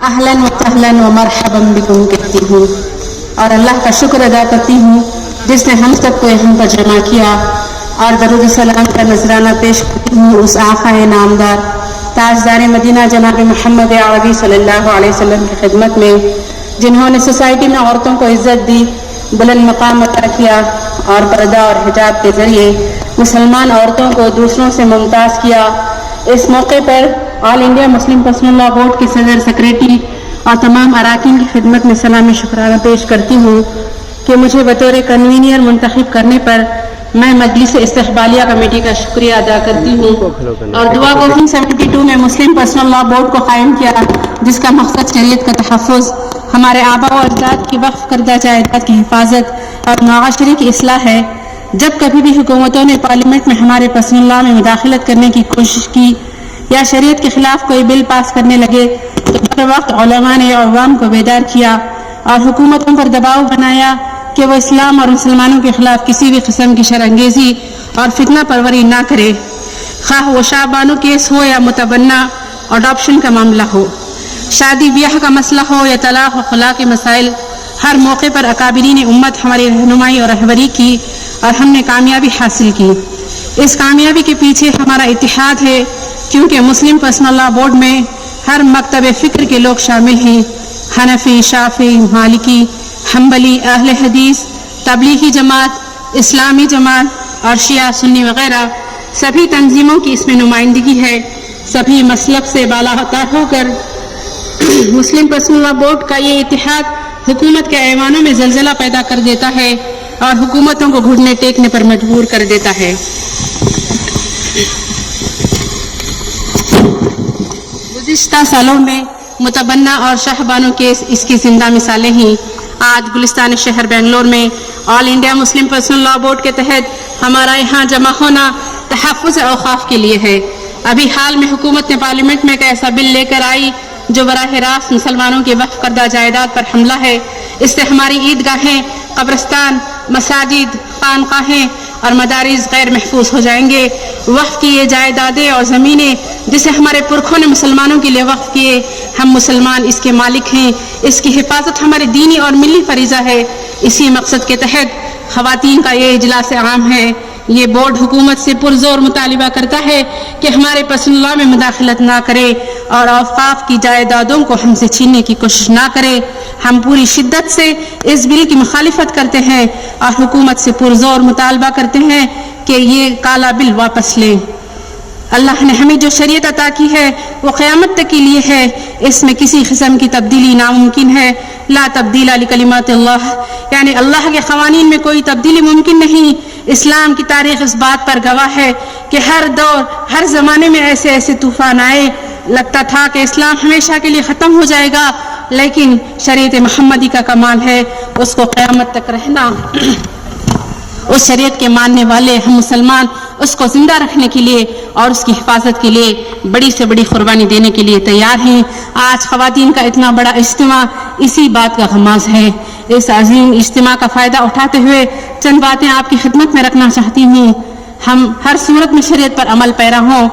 अहलन व सहलन व मरहबन बिकुम कहती हूँ और अल्लाह का शुक्र अदा करती हूँ जिसने हम सबको यहाँ पर जमा किया और दरूद सलाम का नजराना पेश करती हूँ उस आक़ाए नामदार ताजदार मदीना जनाब मोहम्मद अरबी सल्लल्लाहु अलैहि वसल्लम की खिदमत में जिन्होंने सोसाइटी में औरतों को इज्जत दी, बुलंद मकाम अता किया और पर्दा और हिजाब के जरिए मुसलमान औरतों को दूसरों से मुमताज़ किया। इस मौके पर all India Muslim personal law board के सदर सेक्रेटरी और तमाम अराकीन की खिदमत में सलामी शुक्राना पेश करती हूँ कि मुझे बतौर कन्वीनियर मुंतखब करने पर मैं मजलिस इस्तक़बालिया कमेटी का शुक्रिया अदा करती हूँ और दुआ को 1972 में मुस्लिम पर्सनल लॉ बोर्ड को कायम किया जिसका मकसद शरीयत का तहफ़्फ़ुज़, हमारे आबा और अजदाद की वक्फ़ करदा जायदाद की हिफाजत और मुआशरे की इस्लाह है। जब कभी भी हुकूमतों ने पार्लियामेंट में हमारे पर्सनल लॉ में मुदाखलत करने की कोशिश की या शरीयत के खिलाफ कोई बिल पास करने लगे तो हर वक्त उलमा ने अवाम को बेदार किया और हुकूमतों पर दबाव बनाया कि वो इस्लाम और मुसलमानों के खिलाफ किसी भी किस्म की शरअंगेज़ी और फितना परवरी ना करे, खाह वो शाबानो केस हो या मुतबन्ना अडॉप्शन का मामला हो, शादी ब्याह का मसला हो या तलाक व खुला के मसाइल। हर मौके पर अकाबिरीन उम्मत हमारी रहनुमाई और रहबरी की और हमने कामयाबी हासिल की। इस कामयाबी के पीछे हमारा इत्तेहाद है क्योंकि मुस्लिम पर्सनल लॉ बोर्ड में हर मकतब फ़िक्र के लोग शामिल हैं। हनफी, शाफी, मालिकी, हम्बली, अहले हदीस, तबलीगी जमात, इस्लामी जमात और शिया सुन्नी वगैरह सभी तंजीमों की इसमें नुमाइंदगी है। सभी मसलब से बालातर होकर मुस्लिम पर्सनल लॉ बोर्ड का ये इत्तेहाद हुकूमत के ऐवानों में जलजला पैदा कर देता है और हुकूमतों को घुटने टेकने पर मजबूर कर देता है। गुज़िश्ता सालों में मुतबन्ना और शाहबानो केस इसकी जिंदा मिसालें ही। आज गुलिस्तान शहर बेंगलोर में all India Muslim personal law board के तहत हमारा यहाँ जमा होना तहफ़्फ़ुज़ औक़ाफ़ के लिए है। अभी हाल में हुकूमत ने पार्लियामेंट में एक ऐसा बिल लेकर आई जो बराह रास्त मुसलमानों के वक्फ़ करदा जायदाद पर हमला है। इससे हमारी ईदगाहें, कब्रिस्तान, मसाजिद, खानकाहें और मदारिस गैर महफूज हो जाएंगे। वक्फ़ की ये जायदादें और ज़मीनें जिसे हमारे पुरखों ने मुसलमानों के लिए वक्फ़ किए, हम मुसलमान इसके मालिक हैं। इसकी हिफाजत हमारे दीनी और मिली फरीज़ा है। इसी मकसद के तहत ख़वातीन का ये इजलास आम है। ये बोर्ड हुकूमत से पुरजोर मुतालिबा करता है कि हमारे पर्सनल लॉ में मुदाखलत ना करे और औक़ाफ़ की जायदादों को हमसे छीनने की कोशिश ना करे। हम पूरी शिद्दत से इस बिल की मुखालिफत करते हैं और हुकूमत से पुरजोर मुतालबा करते हैं कि ये काला बिल वापस लें। अल्लाह ने हमें जो शरीयत अता की है वो क़यामत तक के लिए है। इसमें किसी किस्म की तब्दीली नामुमकिन है। ला तब्दीला लिकलिमात अल्लाह, यानी अल्लाह के क़वानीन में कोई तब्दीली मुमकिन नहीं। इस्लाम की तारीख़ इस बात पर गवाह है कि हर दौर, हर ज़माने में ऐसे ऐसे तूफ़ान आए, लगता था कि इस्लाम हमेशा के लिए ख़त्म हो जाएगा, लेकिन शरीयत मोहम्मदी का कमाल है उसको क़यामत तक रहना। उस शरीयत के मानने वाले हम मुसलमान उसको जिंदा रखने के लिए और उसकी हिफाजत के लिए बड़ी से बड़ी कुर्बानी देने के लिए तैयार हैं। आज ख़वातीन का इतना बड़ा इज्तिमा इसी बात का गमाज़ है। इस अजीम इज्तिमा का फ़ायदा उठाते हुए चंद बातें आपकी खिदमत में रखना चाहती हूँ। हम हर सूरत में शरीयत पर अमल पैरा हों,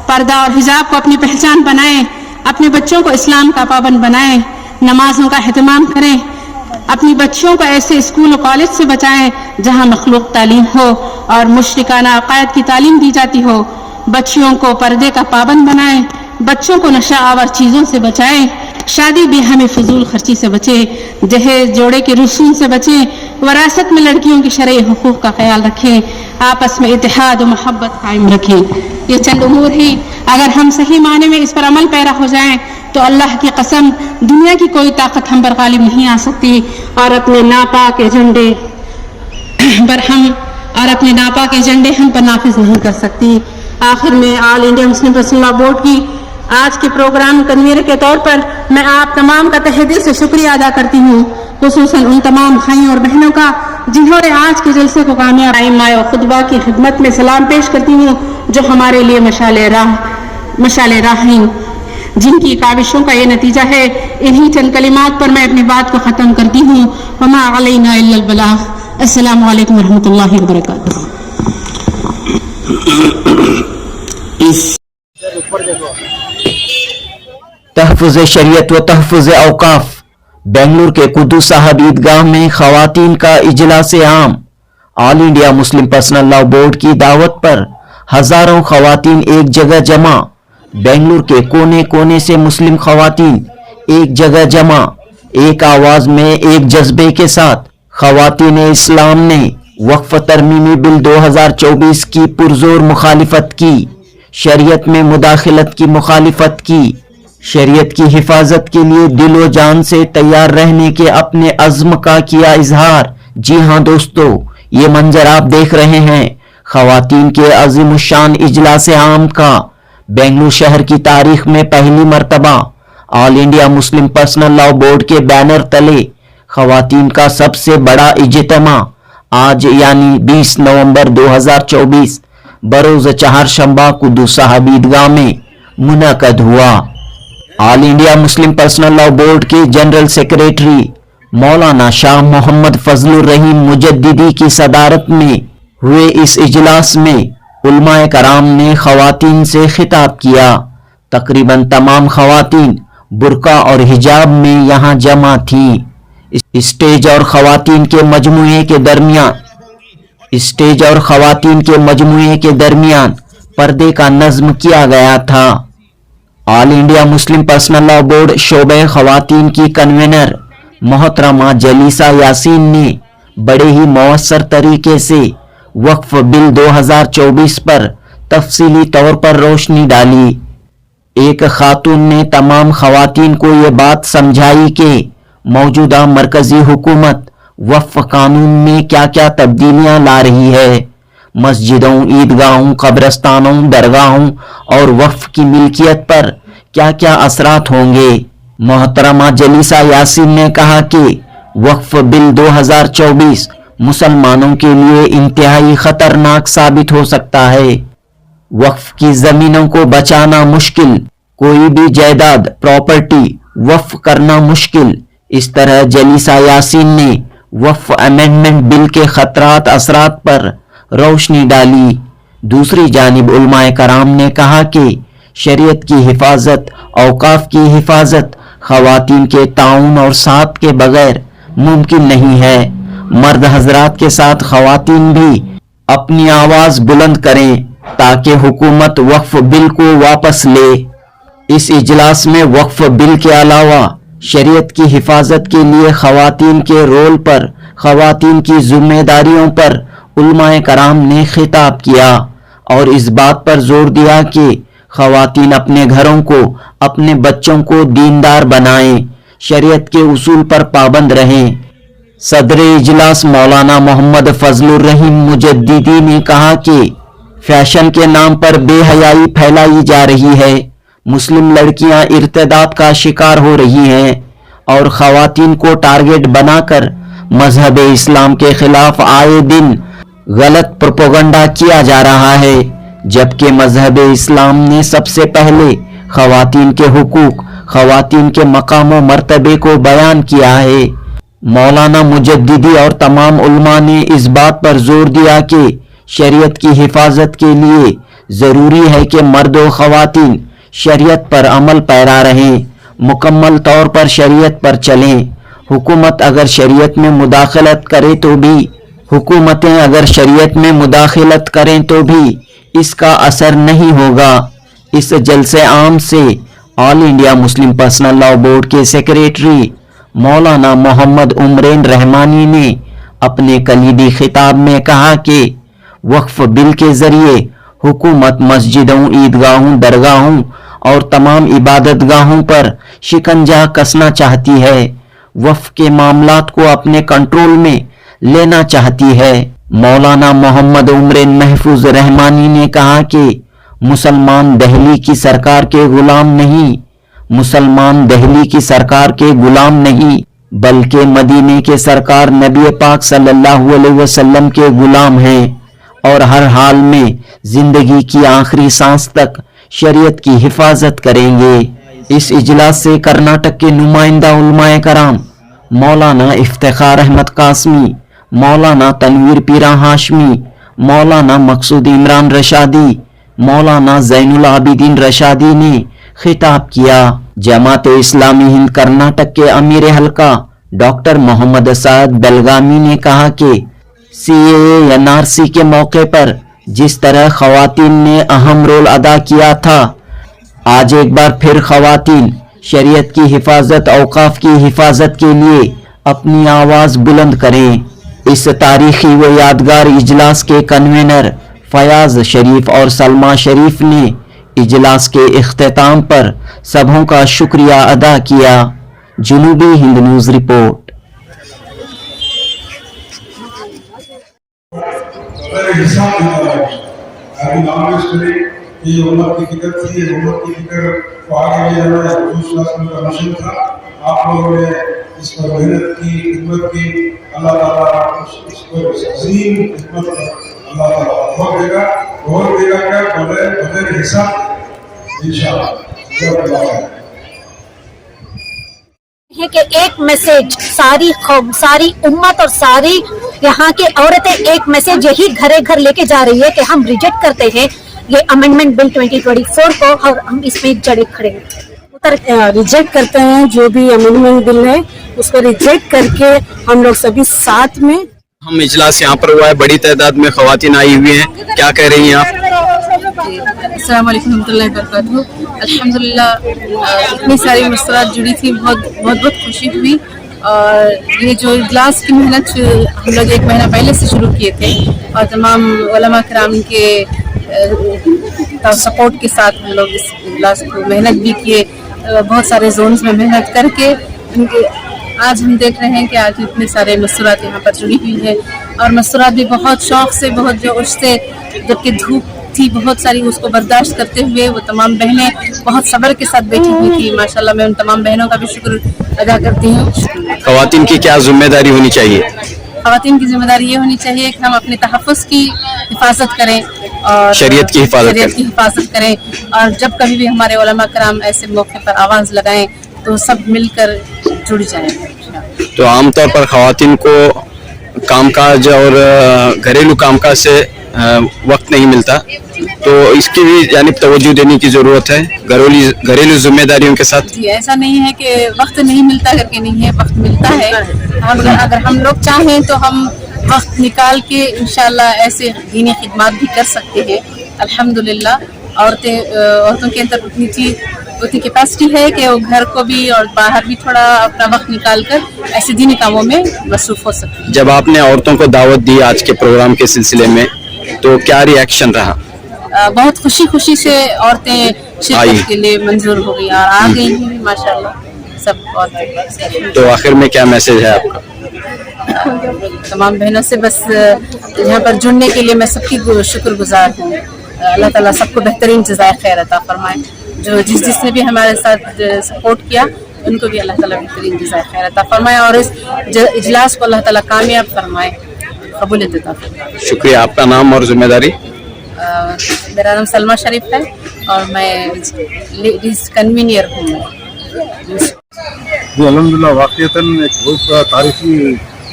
पर्दा और हिजाब को अपनी पहचान बनाएं, अपने बच्चों को इस्लाम का पाबंद बनाएं, नमाज़ों का एहतमाम करें, अपनी बच्चियों को ऐसे स्कूल और कॉलेज से बचाएं जहां मखलूक तालीम हो और मुशरिकाना अक़ायद की तालीम दी जाती हो। बच्चियों को पर्दे का पाबंद बनाएं, बच्चों को नशा आवर चीज़ों से बचाएं, शादी ब्याह में फजूल खर्ची से बचें, जहेज जोड़े के रसूम से बचें, वरासत में लड़कियों की शरई हुकूक का ख्याल रखें, आपस में इत्तेहाद और मोहब्बत कायम रखें। ये चंद उमूर ही अगर हम सही माने में इस पर अमल पैरा हो जाएं तो अल्लाह की कसम दुनिया की कोई ताकत हम पर गालिब नहीं आ सकती और अपने नापाक एजेंडे हम पर नाफिज नहीं कर सकती। आखिर में all India Muslim personal law board की आज के प्रोग्राम कन्वीनर के तौर पर मैं आप तमाम का तहे दिल से शुक्रिया अदा करती हूँ, खुसूसन उन तमाम भाइयों और बहनों का जिन्होंने आज के जलसे को कामयाब आइम्मा और खुतबा की खिदमत में सलाम पेश करती हूँ जो हमारे लिए मशाले राह हैं, जिनकी काविशों का ये नतीजा है। इन्हीं चंद कलिमात पर मैं अपनी बात को ख़त्म करती हूँ। वमा अलैना इल्लल बलाग। अस्सलामु अलैकुम वरहमतुल्लाहि वबरकातुहू। तहफ़्फ़ुज़ शरीयत व तहफ़्फ़ुज़ औक़ाफ़। बेंगलुरु के कुद्दूस साहब ईदगाह में ख़वातीन का इजलास आम। All India Muslim personal law board की दावत पर हज़ारों ख़वातीन एक जगह जमा। बेंगलुरु के कोने कोने से मुस्लिम ख़वातीन एक जगह जमा, एक आवाज़ में एक जज्बे के साथ ख़वातीन इस्लाम ने वक्फ तरमीमी बिल 2024 की पुरजोर मुखालिफत की, शरीयत में मुदाखलत की मुखालिफत की, शरीयत की हिफाजत के लिए दिलो जान से तैयार रहने के अपने अज़्म का किया इजहार। जी हाँ दोस्तों, ये मंजर आप देख रहे हैं ख़वातीन के अज़ीमुश्शान इजलास आम का। बेंगलुरु शहर की तारीख में पहली मर्तबा all India Muslim personal law board के बैनर तले ख़वातीन का सबसे बड़ा इज्तिमा आज यानी 20 नवंबर 2024 बरोज़ चहारशंबा कुद्दूस साहब ईदगाह में मुनक़द हुआ। All India Muslim personal law board के जनरल सेक्रेटरी मौलाना शाह मोहम्मद फजलुर रहीम मुजद्दिदी की सदारत में हुए इस इजलास में उलमाए कराम ने ख़वातीन से खिताब किया। तकरीबन तमाम ख़वातीन बुर्का और हिजाब में यहाँ जमा थीं। स्टेज और ख़वातीन के दरमियान पर्दे का नज़्म किया गया था। All India Muslim personal law board शोबे ख़वातीन की कन्वेनर मोहतरमा जलीसा यासीन ने बड़े ही मौसर तरीके से वक्फ बिल 2024 पर तफसीली तौर पर रोशनी डाली। एक खातून ने तमाम ख़वातीन को ये बात समझाई कि मौजूदा मरकजी हुकूमत वक्फ कानून में क्या क्या तब्दीलियां ला रही है। मस्जिदों, ईदगाहों, कब्रस्तानों, दरगाहों और वक्फ की मिल्कियत पर क्या क्या असरात होंगे। मोहतरमा जलीसा यासीन ने कहा कि वक्फ बिल 2024 मुसलमानों के लिए इंतहाई खतरनाक साबित हो सकता है। वक्फ की जमीनों को बचाना मुश्किल, कोई भी जायदाद प्रॉपर्टी वक्फ करना मुश्किल। इस तरह जलीसा यासीन ने वक्फ अमेंडमेंट बिल के खतरात असरात पर रोशनी डाली। दूसरी जानिब उलमाए कराम ने कहा कि शरीयत की हिफाजत, औकाफ की हिफाजत ख़वातीन के ताउन और साथ के बगैर मुमकिन नहीं है। मर्द हजरात के साथ ख़वातीन भी अपनी आवाज़ बुलंद करें ताकि हुकूमत वक्फ बिल को वापस ले। इस इजलास में वक्फ बिल के अलावा शरीयत की हिफाजत के लिए ख़वातीन के रोल पर, ख़वातीन की जिम्मेदारियों पर उलमाए कराम ने खिताब किया और इस बात पर जोर दिया कि ख़वातीन अपने घरों को, अपने बच्चों को दीनदार बनाएं, शरीयत के उसूल पर पाबंद रहें। सदर इजलास मौलाना मोहम्मद फजलुर रहीम मुजद्दिदी ने कहा कि फैशन के नाम पर बेहयाई फैलाई जा रही है। मुस्लिम लड़कियां इर्तिदाद का शिकार हो रही हैं और ख़वातीन को टारगेट बनाकर मजहब इस्लाम के खिलाफ आए दिन गलत प्रोपेगेंडा किया जा रहा है, जबकि मजहब इस्लाम ने सबसे पहले ख़वातीन के हुकूक, ख़वातीन के मकाम व मर्तबे को बयान किया है। मौलाना मुजद्दिदी और तमाम उलमा ने इस बात पर जोर दिया कि शरीयत की हिफाजत के लिए ज़रूरी है कि मर्द व ख़वातीन शरीयत पर अमल पैरा रहें, मुकम्मल तौर पर शरीयत पर चलें। हुकूमतें अगर शरीयत में मुदाखलत करें तो भी इसका असर नहीं होगा। इस जलसे आम से all India Muslim personal law board के सेक्रेटरी मौलाना मोहम्मद उमरेन रहमानी ने अपने कलीदी खिताब में कहा कि वक्फ बिल के जरिए हुकूमत मस्जिदों, ईदगाहों, दरगाहों और तमाम इबादतगाहों पर शिकंजा कसना चाहती है, वक्फ के मामलात को अपने कंट्रोल में लेना चाहती है। मौलाना मोहम्मद उमरेन महफूज रहमानी ने कहा कि मुसलमान दहली की सरकार के गुलाम नहीं बल्कि मदीने के सरकार नबी पाक सल्लल्लाहु अलैहि वसल्लम के गुलाम हैं और हर हाल में जिंदगी की आखिरी सांस तक शरीयत की हिफाजत करेंगे। इस इजलास से कर्नाटक के नुमाइंदा उलमाए कराम मौलाना इफ्तिखार अहमद कासमी, मौलाना तनवीर पीरा हाशमी, मौलाना मकसूद इमरान रशादी, मौलाना जैनुल आबिदीन रशादी ने खिताब किया। जमात इस्लामी हिंद कर्नाटक के अमीर हल्का डॉक्टर मोहम्मद साद बेलगामी ने कहा कि CAA NRC के मौके पर जिस तरह खवातीन ने अहम रोल अदा किया था, आज एक बार फिर खवातीन शरीयत की हिफाजत, औकाफ की हिफाजत के लिए अपनी आवाज बुलंद करें। इस तारीखी व यादगार इजलास के कन्वेनर फयाज शरीफ और सलमा शरीफ ने इजलास के इख्तिताम पर सबों का शुक्रिया अदा किया। जुनूबी हिंद न्यूज़ रिपोर्ट। ये उम्मत की फिक्र थी, उम्मत की फिक्र को आगे ले जाना का मिशन था। आप लोगों ने इस पर मेहनत की, खिदमत की। अल्लाह ताला इस पर अजीम खिदमत अल्लाह ताला बहुत देगा क्या बगैर हिसाब इंशाअल्लाह। है कि एक मैसेज सारी कौम, सारी उम्मत और सारी यहाँ के औरतें एक मैसेज यही घरे घर लेके जा रही है कि हम रिजेक्ट करते हैं ये अमेंडमेंट बिल 2024 को और हम इसमें जड़े खड़े हैं। रिजेक्ट करते हैं जो भी अमेंडमेंट बिल है उसको रिजेक्ट करके हम लोग सभी साथ में हम इजलास यहाँ पर हुआ है, बड़ी तादाद में खवातीन आई हुई हैं, क्या कह रही हैं आप? अस्सलाम वालेकुम रहमतुल्लाहि व बरकातहू। अल्हम्दुलिल्लाह इतनी सारी मसरात जुड़ी थी, बहुत खुशी हुई। और ये जो इजलास की मेहनत हम लोग एक महीना पहले से शुरू किए थे और तमाम उलमा किराम के सपोर्ट के साथ हम लोग इस इजलास को मेहनत भी किए, बहुत सारे जोन्स में मेहनत करके आज हम देख रहे हैं कि आज इतने सारे मस्तूरात यहाँ पर जुड़ी हुई है। और मस्तूरात भी बहुत शौक़ से, बहुत जोश से, जबकि धूप थी बहुत सारी, उसको बर्दाश्त करते हुए वो तमाम बहनें बहुत सब्र के साथ बैठी हुई थी। माशाल्लाह मैं उन तमाम बहनों का भी शुक्र अदा करती हूँ। खवातीन की क्या जिम्मेदारी होनी चाहिए? खवातीन की जिम्मेदारी ये होनी चाहिए कि हम अपने तहफ़्फ़ुज़ की हिफाजत करें और शरीयत की हिफाजत करें। और जब कभी भी हमारे उलमा कराम ऐसे मौके पर आवाज़ लगाएं तो सब मिलकर जुड़ जाएं। तो आमतौर पर खवातीन को कामकाज और घरेलू कामकाज से वक्त नहीं मिलता, तो इसकी भी जानिब तवज्जो देने की ज़रूरत है घरेलू जिम्मेदारियों के साथ। जी ऐसा नहीं है कि वक्त नहीं मिलता करके नहीं है, वक्त मिलता है। अगर हम लोग चाहें तो हम वक्त निकाल के इंशाल्लाह ऐसे दीनी खिदमत भी कर सकते हैं। अल्हम्दुलिल्लाह औरतों के अंदर उतनी कैपेसिटी है कि वो घर को भी और बाहर भी थोड़ा अपना वक्त निकाल कर ऐसे दीनी कामों में मसरूफ हो सकते हैं। जब आपने औरतों को दावत दी आज के प्रोग्राम के सिलसिले में, तो क्या रिएक्शन रहा? बहुत खुशी से औरतें शिरकत के लिए मंजूर हो गई और आ गई हैं माशाल्लाह सब औरतें। तो आखिर में क्या मैसेज है आपका? तमाम बहनों से बस यहाँ पर जुड़ने के लिए मैं सबकी शुक्रगुजार हूँ। अल्लाह ताला सबको बेहतरीन जज़ाए खैर अता फरमाए। जो जिसने भी हमारे साथ सपोर्ट किया उनको भी अल्लाह ताला बेहतरीन जज़ाए खैर अता फरमाए और इस इजलास को अल्लाह ताला कामयाब फरमाए, कबूलियत अता फरमाए। शुक्रिया। आपका नाम और जिम्मेदारी? मेरा नाम सलमा शरीफ है और मैं लेडीज कन्वीनियर हूँ। अल्हम्दुलिल्लाह वाक़ईतन एक बहुत बड़ा तारीखी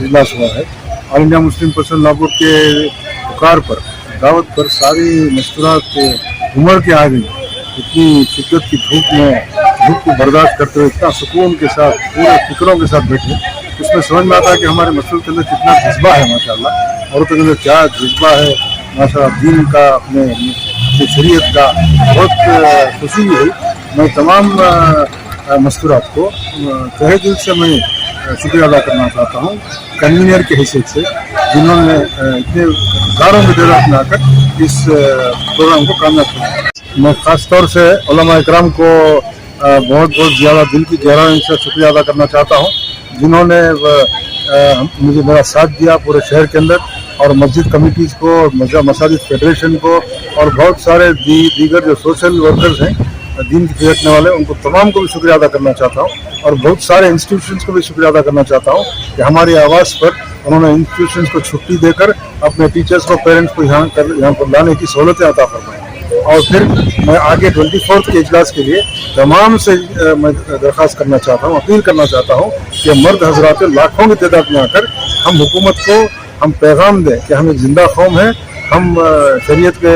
इजलास हुआ है। All India Muslim personal law board के पुकार पर, दावत पर सारी मस्तूरात उमड़ के आ गई। इतनी शिद्दत की धूप को बर्दाश्त करते हुए इतना सुकून के साथ पूरे फिक्रों के साथ बैठे, उसमें समझ में आता है कि हमारे मसले के अंदर कितना जज्बा है माशाल्लाह, औरतों के अंदर क्या जज्बा है माशाल्लाह, दीन का, अपने शरीयत का। बहुत खुशी हुई। मैं तमाम मस्तूरात को तहे दिल से मैं शुक्रिया अदा करना चाहता हूँ कन्वीनर के हैसियत से, जिन्होंने इतने हज़ारों की तादाद में आकर इस प्रोग्राम को कामयाब किया। मैं ख़ास तौर से उलमा इकराम को बहुत ज़्यादा दिल की गहराई से शुक्रिया अदा करना चाहता हूँ, जिन्होंने मुझे मेरा साथ दिया पूरे शहर के अंदर, और मस्जिद कमिटीज़ को, मसाजिद फेडरेशन को और बहुत सारे दीगर जो सोशल वर्कर्स हैं दीन की रखने वाले, उनको तमाम को भी शुक्रिया अदा करना चाहता हूँ। और बहुत सारे इंस्टीट्यूशंस को भी शुक्रिया अदा करना चाहता हूँ कि हमारी आवाज़ पर उन्होंने इंस्टीट्यूशंस को छुट्टी देकर अपने टीचर्स को, पेरेंट्स को यहाँ पर लाने की सहूलतें अता फरमाई। और फिर मैं आगे 24 के इजलास के लिए तमाम से मैं दरख्वास्त करना चाहता हूँ, अपील करना चाहता हूँ कि मर्द हजरात लाखों की तादाद में आकर हम हुकूमत को हम पैगाम दें कि हम एक जिंदा कौम है, हम शरीयत के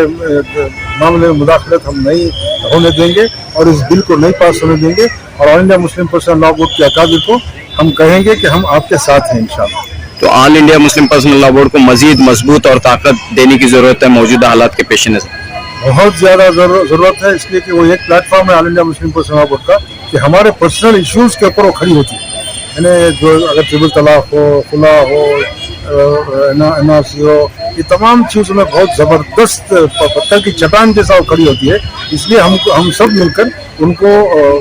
मामले में मुदाखलत हम नहीं होने देंगे और इस बिल को नहीं पास होने देंगे और all India Muslim personal law board के अकाबिर को हम कहेंगे कि हम आपके साथ हैं इंशाल्लाह। तो all India Muslim personal law board को मजीद मजबूत और ताकत देने की जरूरत है मौजूदा हालात के पेश नजर। बहुत ज़्यादा ज़रूरत है, इसलिए कि वो एक प्लेटफॉर्म है all India Muslim personal law board का कि हमारे पर्सनल इश्यूज़ के ऊपर वो खड़ी होती है। यानी जो अगर ट्रिपल तलाक हो, खुला हो, NRC हो, ये तमाम चीज़ों में बहुत ज़बरदस्त पत्थर की चट्टान जैसा वो खड़ी होती है। इसलिए हम सब मिलकर उनको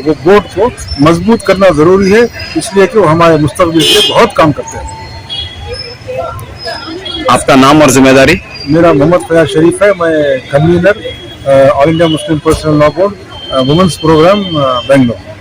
वो बोर्ड को मजबूत करना ज़रूरी है, इसलिए कि वो हमारे मुस्तक़बिल के लिए बहुत काम करते हैं। आपका नाम और जिम्मेदारी? मेरा मोहम्मद फयाज शरीफ है, मैं convener all India Muslim personal law board women's programme Bangalore.